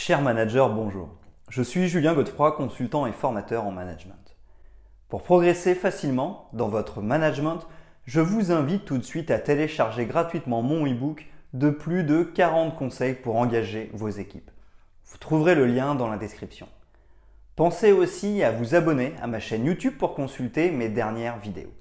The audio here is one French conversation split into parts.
Cher manager, bonjour. Je suis Julien Godefroy, consultant et formateur en management. Pour progresser facilement dans votre management, je vous invite tout de suite à télécharger gratuitement mon e-book de plus de 40 conseils pour engager vos équipes. Vous trouverez le lien dans la description. Pensez aussi à vous abonner à ma chaîne YouTube pour consulter mes dernières vidéos.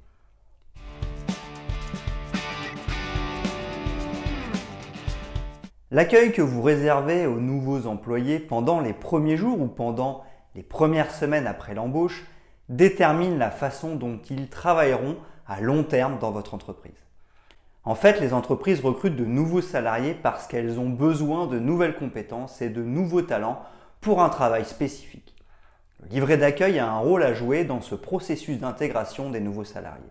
L'accueil que vous réservez aux nouveaux employés pendant les premiers jours ou pendant les premières semaines après l'embauche détermine la façon dont ils travailleront à long terme dans votre entreprise. En fait, les entreprises recrutent de nouveaux salariés parce qu'elles ont besoin de nouvelles compétences et de nouveaux talents pour un travail spécifique. Le livret d'accueil a un rôle à jouer dans ce processus d'intégration des nouveaux salariés.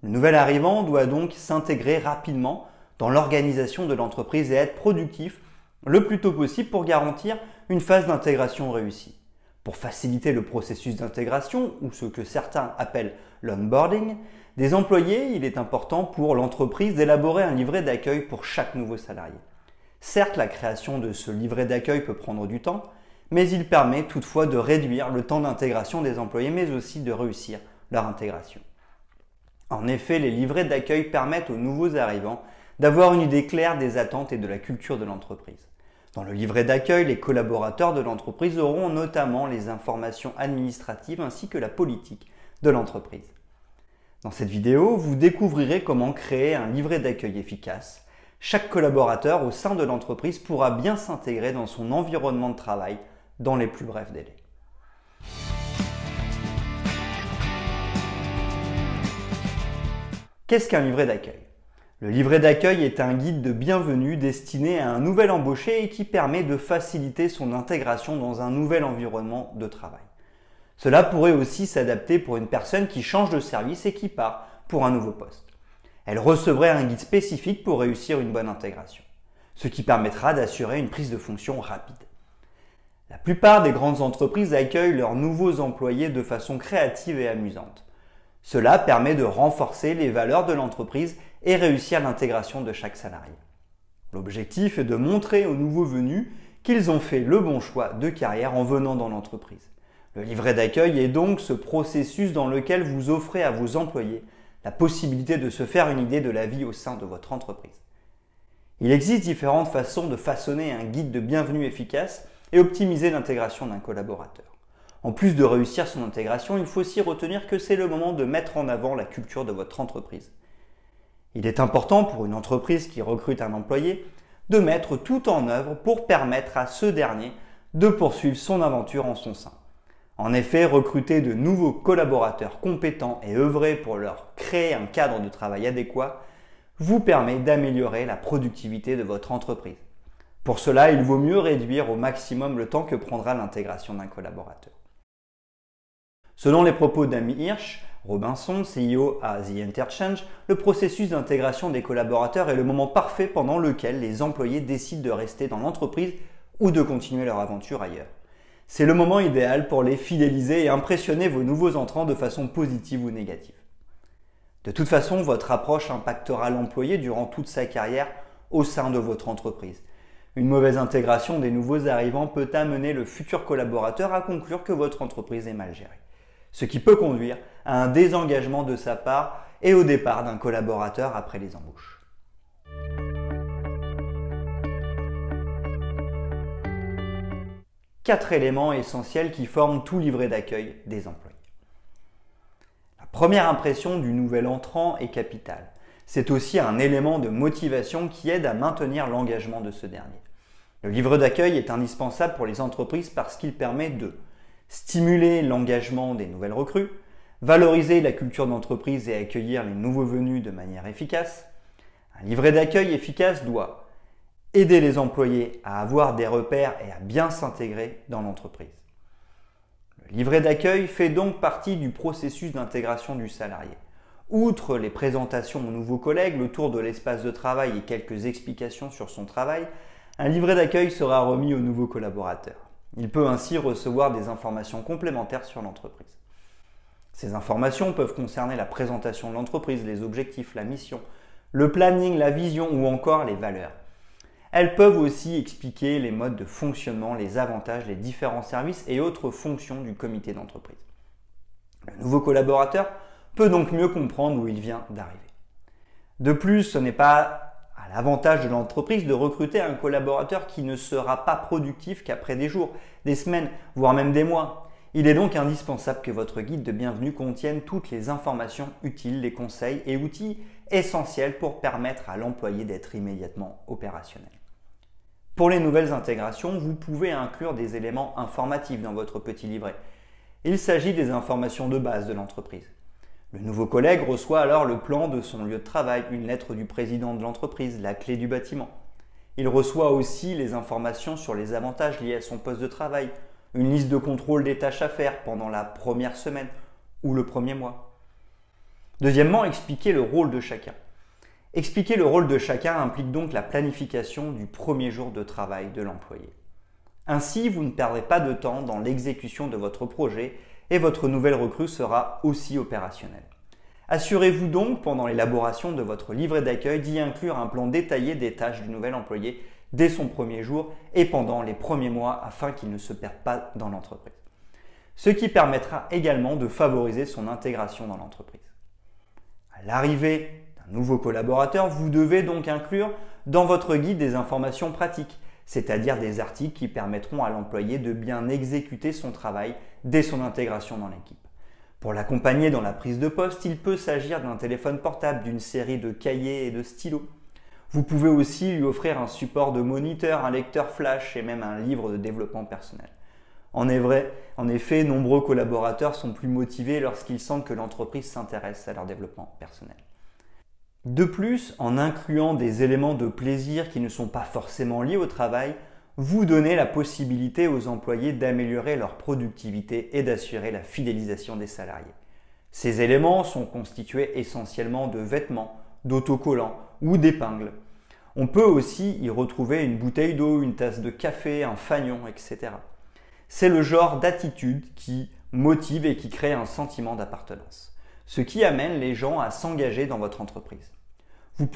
Le nouvel arrivant doit donc s'intégrer rapidement dans l'organisation de l'entreprise et être productif le plus tôt possible pour garantir une phase d'intégration réussie. Pour faciliter le processus d'intégration, ou ce que certains appellent l'onboarding, des employés, il est important pour l'entreprise d'élaborer un livret d'accueil pour chaque nouveau salarié. Certes, la création de ce livret d'accueil peut prendre du temps, mais il permet toutefois de réduire le temps d'intégration des employés, mais aussi de réussir leur intégration. En effet, les livrets d'accueil permettent aux nouveaux arrivants d'avoir une idée claire des attentes et de la culture de l'entreprise. Dans le livret d'accueil, les collaborateurs de l'entreprise auront notamment les informations administratives ainsi que la politique de l'entreprise. Dans cette vidéo, vous découvrirez comment créer un livret d'accueil efficace. Chaque collaborateur au sein de l'entreprise pourra bien s'intégrer dans son environnement de travail dans les plus brefs délais. Qu'est-ce qu'un livret d'accueil ? Le livret d'accueil est un guide de bienvenue destiné à un nouvel embauché et qui permet de faciliter son intégration dans un nouvel environnement de travail. Cela pourrait aussi s'adapter pour une personne qui change de service et qui part pour un nouveau poste. Elle recevrait un guide spécifique pour réussir une bonne intégration, ce qui permettra d'assurer une prise de fonction rapide. La plupart des grandes entreprises accueillent leurs nouveaux employés de façon créative et amusante. Cela permet de renforcer les valeurs de l'entreprise et réussir l'intégration de chaque salarié. L'objectif est de montrer aux nouveaux venus qu'ils ont fait le bon choix de carrière en venant dans l'entreprise. Le livret d'accueil est donc ce processus dans lequel vous offrez à vos employés la possibilité de se faire une idée de la vie au sein de votre entreprise. Il existe différentes façons de façonner un guide de bienvenue efficace et optimiser l'intégration d'un collaborateur. En plus de réussir son intégration, il faut aussi retenir que c'est le moment de mettre en avant la culture de votre entreprise. Il est important pour une entreprise qui recrute un employé de mettre tout en œuvre pour permettre à ce dernier de poursuivre son aventure en son sein. En effet, recruter de nouveaux collaborateurs compétents et œuvrer pour leur créer un cadre de travail adéquat vous permet d'améliorer la productivité de votre entreprise. Pour cela, il vaut mieux réduire au maximum le temps que prendra l'intégration d'un collaborateur. Selon les propos d'Amy Hirsch, Robinson, CEO à The Interchange, le processus d'intégration des collaborateurs est le moment parfait pendant lequel les employés décident de rester dans l'entreprise ou de continuer leur aventure ailleurs. C'est le moment idéal pour les fidéliser et impressionner vos nouveaux entrants de façon positive ou négative. De toute façon, votre approche impactera l'employé durant toute sa carrière au sein de votre entreprise. Une mauvaise intégration des nouveaux arrivants peut amener le futur collaborateur à conclure que votre entreprise est mal gérée, ce qui peut conduire à un désengagement de sa part et au départ d'un collaborateur après les embauches. Quatre éléments essentiels qui forment tout livret d'accueil des employés. La première impression du nouvel entrant est capitale. C'est aussi un élément de motivation qui aide à maintenir l'engagement de ce dernier. Le livret d'accueil est indispensable pour les entreprises parce qu'il permet de stimuler l'engagement des nouvelles recrues, valoriser la culture d'entreprise et accueillir les nouveaux venus de manière efficace. Un livret d'accueil efficace doit aider les employés à avoir des repères et à bien s'intégrer dans l'entreprise. Le livret d'accueil fait donc partie du processus d'intégration du salarié. Outre les présentations aux nouveaux collègues, le tour de l'espace de travail et quelques explications sur son travail, un livret d'accueil sera remis aux nouveaux collaborateurs. Il peut ainsi recevoir des informations complémentaires sur l'entreprise. Ces informations peuvent concerner la présentation de l'entreprise, les objectifs, la mission, le planning, la vision ou encore les valeurs. Elles peuvent aussi expliquer les modes de fonctionnement, les avantages, les différents services et autres fonctions du comité d'entreprise. Le nouveau collaborateur peut donc mieux comprendre où il vient d'arriver. De plus, ce n'est pas à l'avantage de l'entreprise de recruter un collaborateur qui ne sera pas productif qu'après des jours, des semaines, voire même des mois. Il est donc indispensable que votre guide de bienvenue contienne toutes les informations utiles, les conseils et outils essentiels pour permettre à l'employé d'être immédiatement opérationnel. Pour les nouvelles intégrations, vous pouvez inclure des éléments informatifs dans votre petit livret. Il s'agit des informations de base de l'entreprise. Le nouveau collègue reçoit alors le plan de son lieu de travail, une lettre du président de l'entreprise, la clé du bâtiment. Il reçoit aussi les informations sur les avantages liés à son poste de travail, une liste de contrôle des tâches à faire pendant la première semaine ou le premier mois. Deuxièmement, expliquer le rôle de chacun. Expliquer le rôle de chacun implique donc la planification du premier jour de travail de l'employé. Ainsi, vous ne perdrez pas de temps dans l'exécution de votre projet et votre nouvelle recrue sera aussi opérationnelle. Assurez-vous donc, pendant l'élaboration de votre livret d'accueil, d'y inclure un plan détaillé des tâches du nouvel employé dès son premier jour et pendant les premiers mois afin qu'il ne se perde pas dans l'entreprise. Ce qui permettra également de favoriser son intégration dans l'entreprise. À l'arrivée d'un nouveau collaborateur, vous devez donc inclure dans votre guide des informations pratiques, c'est-à-dire des articles qui permettront à l'employé de bien exécuter son travail dès son intégration dans l'équipe. Pour l'accompagner dans la prise de poste, il peut s'agir d'un téléphone portable, d'une série de cahiers et de stylos. Vous pouvez aussi lui offrir un support de moniteur, un lecteur flash et même un livre de développement personnel. En effet, nombreux collaborateurs sont plus motivés lorsqu'ils sentent que l'entreprise s'intéresse à leur développement personnel. De plus, en incluant des éléments de plaisir qui ne sont pas forcément liés au travail, vous donnez la possibilité aux employés d'améliorer leur productivité et d'assurer la fidélisation des salariés. Ces éléments sont constitués essentiellement de vêtements, d'autocollants ou d'épingles. On peut aussi y retrouver une bouteille d'eau, une tasse de café, un fanion, etc. C'est le genre d'attitude qui motive et qui crée un sentiment d'appartenance, ce qui amène les gens à s'engager dans votre entreprise. Vous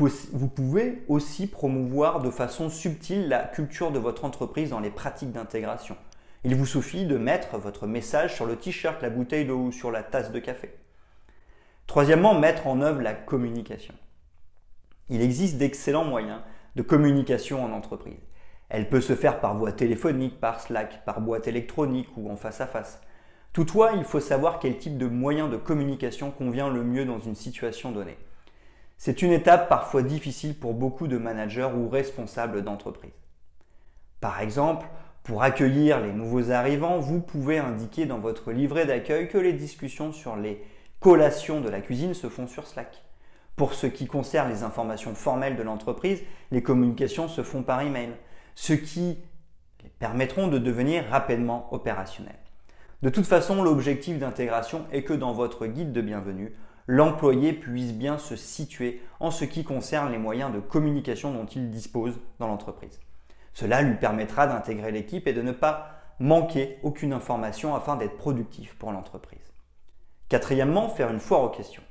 pouvez aussi promouvoir de façon subtile la culture de votre entreprise dans les pratiques d'intégration. Il vous suffit de mettre votre message sur le t-shirt, la bouteille d'eau ou sur la tasse de café. Troisièmement, mettre en œuvre la communication. Il existe d'excellents moyens de communication en entreprise. Elle peut se faire par voie téléphonique, par Slack, par boîte électronique ou en face à face. Toutefois, il faut savoir quel type de moyen de communication convient le mieux dans une situation donnée. C'est une étape parfois difficile pour beaucoup de managers ou responsables d'entreprise. Par exemple, pour accueillir les nouveaux arrivants, vous pouvez indiquer dans votre livret d'accueil que les discussions sur les collations de la cuisine se font sur Slack. Pour ce qui concerne les informations formelles de l'entreprise, les communications se font par email, ce qui les permettront de devenir rapidement opérationnels. De toute façon, l'objectif d'intégration est que dans votre guide de bienvenue, l'employé puisse bien se situer en ce qui concerne les moyens de communication dont il dispose dans l'entreprise. Cela lui permettra d'intégrer l'équipe et de ne pas manquer aucune information afin d'être productif pour l'entreprise. Quatrièmement, faire une foire aux questions.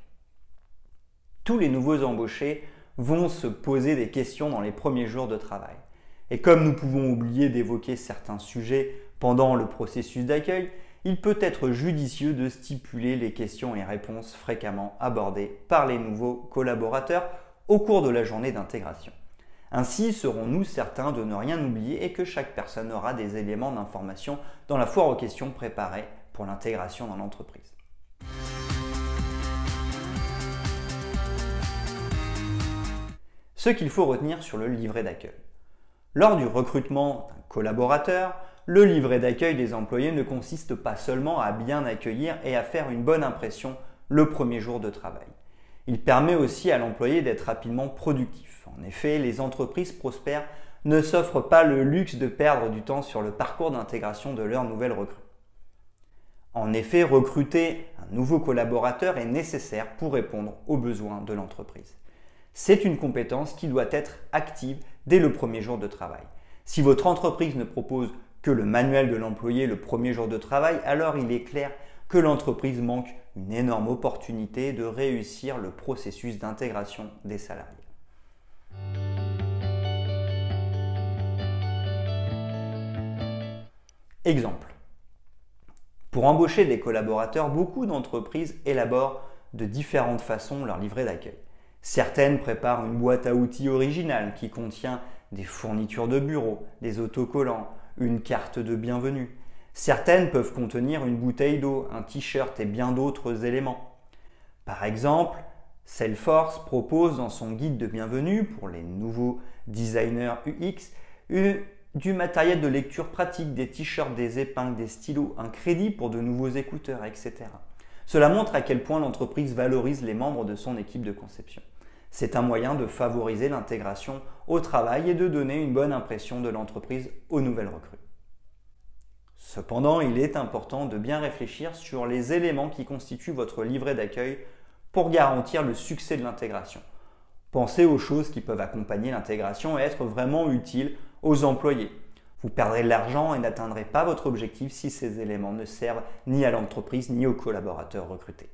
Tous les nouveaux embauchés vont se poser des questions dans les premiers jours de travail. Et comme nous pouvons oublier d'évoquer certains sujets pendant le processus d'accueil, il peut être judicieux de stipuler les questions et réponses fréquemment abordées par les nouveaux collaborateurs au cours de la journée d'intégration. Ainsi serons-nous certains de ne rien oublier et que chaque personne aura des éléments d'information dans la foire aux questions préparée pour l'intégration dans l'entreprise. Ce qu'il faut retenir sur le livret d'accueil. Lors du recrutement d'un collaborateur, le livret d'accueil des employés ne consiste pas seulement à bien accueillir et à faire une bonne impression le premier jour de travail. Il permet aussi à l'employé d'être rapidement productif. En effet, les entreprises prospères ne s'offrent pas le luxe de perdre du temps sur le parcours d'intégration de leurs nouvelles recrues. En effet, recruter un nouveau collaborateur est nécessaire pour répondre aux besoins de l'entreprise. C'est une compétence qui doit être active dès le premier jour de travail. Si votre entreprise ne propose que le manuel de l'employé le premier jour de travail, alors il est clair que l'entreprise manque une énorme opportunité de réussir le processus d'intégration des salariés. Exemple. Pour embaucher des collaborateurs, beaucoup d'entreprises élaborent de différentes façons leur livret d'accueil. Certaines préparent une boîte à outils originale qui contient des fournitures de bureau, des autocollants, une carte de bienvenue. Certaines peuvent contenir une bouteille d'eau, un t-shirt et bien d'autres éléments. Par exemple, Salesforce propose dans son guide de bienvenue pour les nouveaux designers UX du matériel de lecture pratique, des t-shirts, des épingles, des stylos, un crédit pour de nouveaux écouteurs, etc. Cela montre à quel point l'entreprise valorise les membres de son équipe de conception. C'est un moyen de favoriser l'intégration au travail et de donner une bonne impression de l'entreprise aux nouvelles recrues. Cependant, il est important de bien réfléchir sur les éléments qui constituent votre livret d'accueil pour garantir le succès de l'intégration. Pensez aux choses qui peuvent accompagner l'intégration et être vraiment utiles aux employés. Vous perdrez de l'argent et n'atteindrez pas votre objectif si ces éléments ne servent ni à l'entreprise ni aux collaborateurs recrutés.